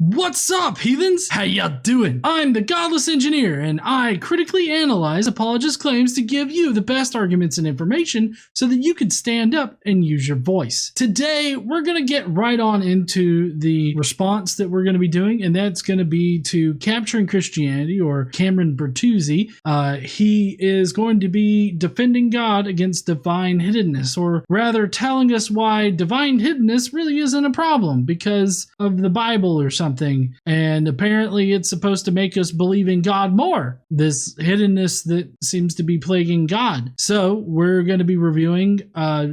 What's up, heathens? How ya doing? I'm the Godless engineer, and I critically analyze apologists' claims to give you the best arguments and information so that you can stand up and use your voice. Today, we're going to get right on into the response that we're going to be doing, and that's going to be to Capturing Christianity, or Cameron Bertuzzi. He is going to be defending God against divine hiddenness, or rather telling us why divine hiddenness really isn't a problem because of the Bible or something. And apparently it's supposed to make us believe in God more, this hiddenness that seems to be plaguing God. So we're going to be reviewing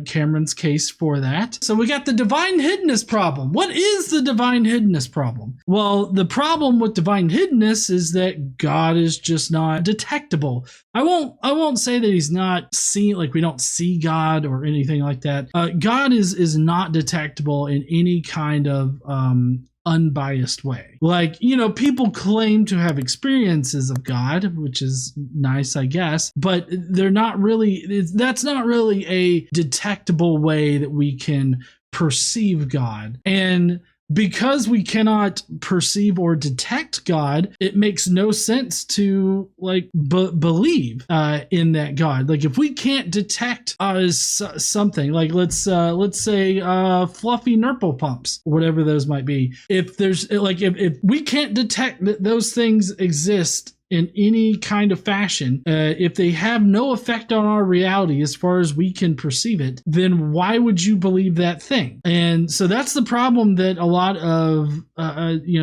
Cameron's case for that. So we got the divine hiddenness problem. What is the divine hiddenness problem? Well, the problem with divine hiddenness is that God is just not detectable. I won't say that he's not seen, like we don't see God or anything like that. God is not detectable in any kind of unbiased way. Like, you know, people claim to have experiences of God, which is nice, I guess, but they're not really, that's not really a detectable way that we can perceive God. And because we cannot perceive or detect God, it makes no sense to believe in that God. Like if we can't detect something, like let's say fluffy nurple pumps, whatever those might be. If there's if we can't detect that those things exist in any kind of fashion, if they have no effect on our reality as far as we can perceive it, then why would you believe that thing? And so that's the problem that a lot of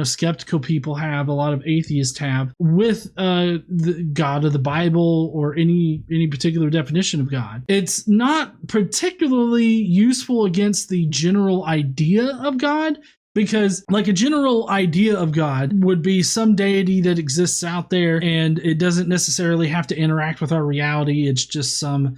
skeptical people have, a lot of atheists have with the God of the Bible or any particular definition of God. It's not particularly useful against the general idea of God, because like a general idea of God would be some deity that exists out there and it doesn't necessarily have to interact with our reality. It's just some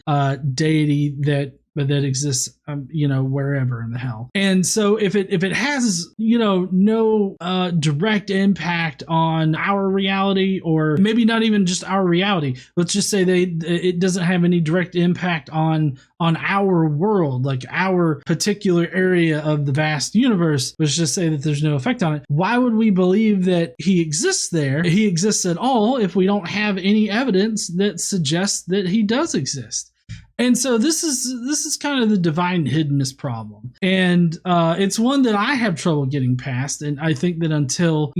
deity that exists, wherever in the hell. And so if it has, no direct impact on our reality, or maybe not even just our reality, let's just say it doesn't have any direct impact on our world, like our particular area of the vast universe, let's just say that there's no effect on it. Why would we believe that he exists there, he exists at all, if we don't have any evidence that suggests that he does exist? And so this is kind of the divine hiddenness problem. And it's one that I have trouble getting past. And I think that until,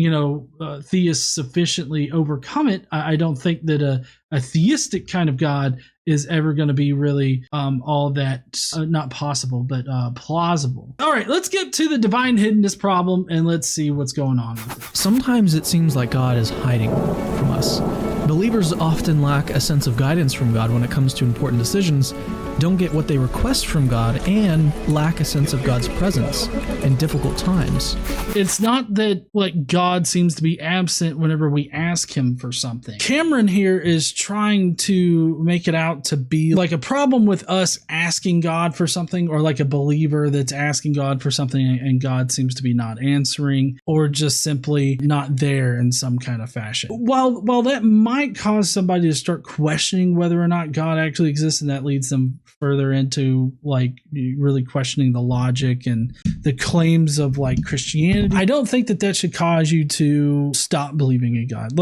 theists sufficiently overcome it, I don't think that a theistic kind of God is ever going to be really all that, not possible, but plausible. All right, let's get to the divine hiddenness problem and let's see what's going on with it. Sometimes it seems like God is hiding from us. Believers often lack a sense of guidance from God when it comes to important decisions, don't get what they request from God, and lack a sense of God's presence in difficult times. It's not that God seems to be absent whenever we ask him for something. Cameron here is trying to make it out to be like a problem with us asking God for something, or like a believer that's asking God for something and God seems to be not answering, or just simply not there in some kind of fashion. While that might cause somebody to start questioning whether or not God actually exists, and that leads them further into really questioning the logic and the claims of Christianity, I don't think that should cause you to stop believing in God.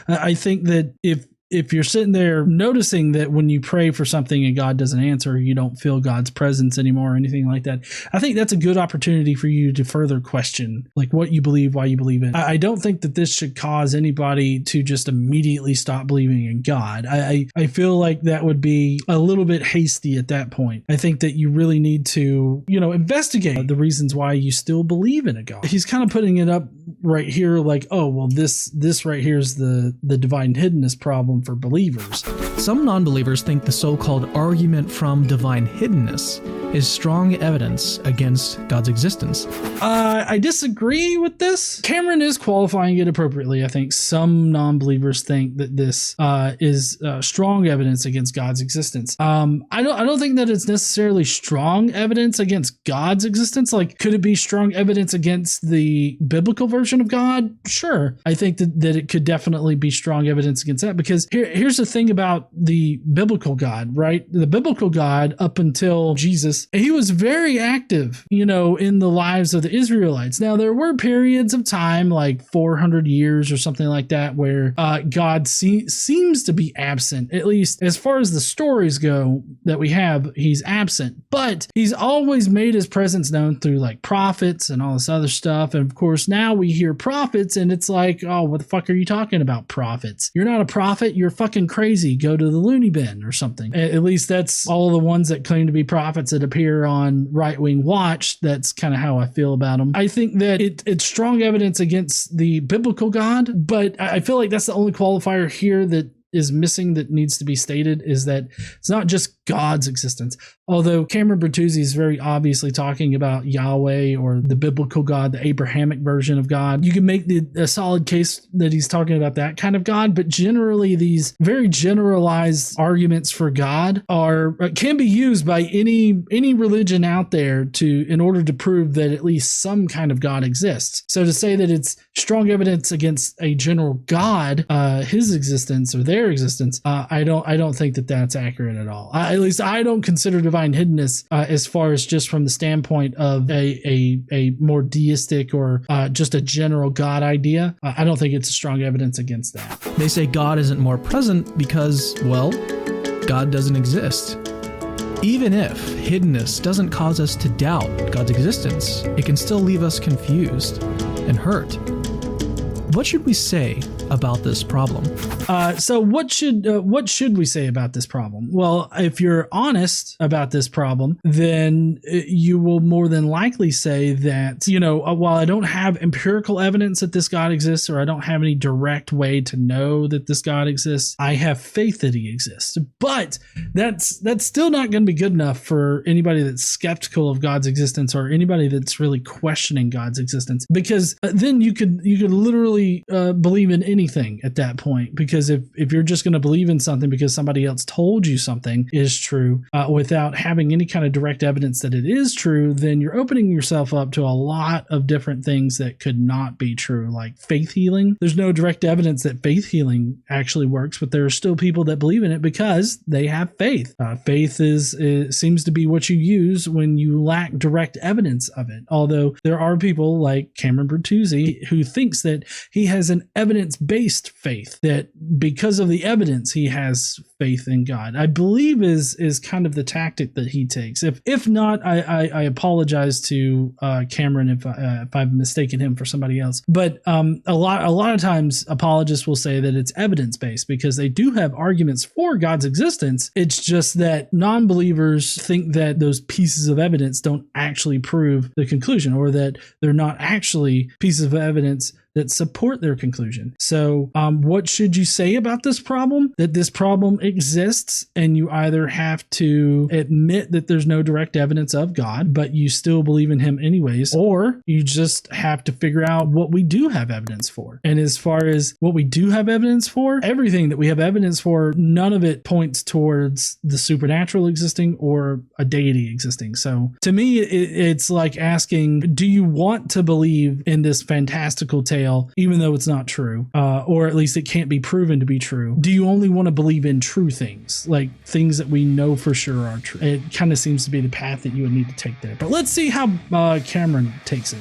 I think that if you're sitting there noticing that when you pray for something and God doesn't answer, you don't feel God's presence anymore or anything like that, I think that's a good opportunity for you to further question what you believe, why you believe it. I don't think that this should cause anybody to just immediately stop believing in God. I feel like that would be a little bit hasty at that point. I think that you really need to, investigate the reasons why you still believe in a God. He's kind of putting it up right here this right here is the divine hiddenness problem for believers. Some non-believers think the so-called argument from divine hiddenness is strong evidence against God's existence. I disagree with this. Cameron is qualifying it appropriately. I think some non-believers think that this is strong evidence against God's existence. I don't think that it's necessarily strong evidence against God's existence. Could it be strong evidence against the biblical version assertion of God, sure. I think that it could definitely be strong evidence against that, because here's the thing about the biblical God, right? The biblical God, up until Jesus, he was very active, in the lives of the Israelites. Now, there were periods of time, like 400 years or something like that, where God seems to be absent, at least as far as the stories go that we have. He's absent, but he's always made his presence known through like prophets and all this other stuff. And of course, now we hear prophets and it's like, oh, what the fuck are you talking about, prophets? You're not a prophet. You're fucking crazy. Go to the loony bin or something. At least that's all the ones that claim to be prophets that appear on Right Wing Watch. That's kind of how I feel about them. I think that it's strong evidence against the biblical God, but I feel like that's the only qualifier here that is missing, that needs to be stated, is that it's not just God's existence. Although Cameron Bertuzzi is very obviously talking about Yahweh or the biblical God, the Abrahamic version of God. You can make a solid case that he's talking about that kind of God, but generally these very generalized arguments for God can be used by any religion out there in order to prove that at least some kind of God exists. So to say that it's strong evidence against a general God, his existence or their existence, I don't think that that's accurate at all. At least I don't consider Divine Hiddenness as far as just from the standpoint of a more deistic or just a general God idea. I don't think it's strong evidence against that. They say God isn't more present because, well, God doesn't exist. Even if hiddenness doesn't cause us to doubt God's existence, it can still leave us confused and hurt. What should we say about this problem? So what should we say about this problem? Well, if you're honest about this problem, then you will more than likely say that, while I don't have empirical evidence that this God exists, or I don't have any direct way to know that this God exists, I have faith that he exists. But that's still not going to be good enough for anybody that's skeptical of God's existence, or anybody that's really questioning God's existence, because then you could literally believe in anything at that point. Because if you're just going to believe in something because somebody else told you something is true, without having any kind of direct evidence that it is true, then you're opening yourself up to a lot of different things that could not be true, like faith healing. There's no direct evidence that faith healing actually works, but there are still people that believe in it because they have faith. Faith seems to be what you use when you lack direct evidence of it. Although there are people like Cameron Bertuzzi who thinks that he has an evidence-based faith, that because of the evidence he has faith in God. I believe is kind of the tactic that he takes. If not, I apologize to Cameron if I've mistaken him for somebody else. But a lot of times apologists will say that it's evidence-based because they do have arguments for God's existence. It's just that non-believers think that those pieces of evidence don't actually prove the conclusion, or that they're not actually pieces of evidence that support their conclusion. So what should you say about this problem? That this problem exists, and you either have to admit that there's no direct evidence of God, but you still believe in him anyways, or you just have to figure out what we do have evidence for. And as far as what we do have evidence for, everything that we have evidence for, none of it points towards the supernatural existing or a deity existing. So to me, it's like asking, do you want to believe in this fantastical tale, even though it's not true, or at least it can't be proven to be true? Do you only want to believe in true things, like things that we know for sure are true? It kind of seems to be the path that you would need to take there. But let's see how Cameron takes it.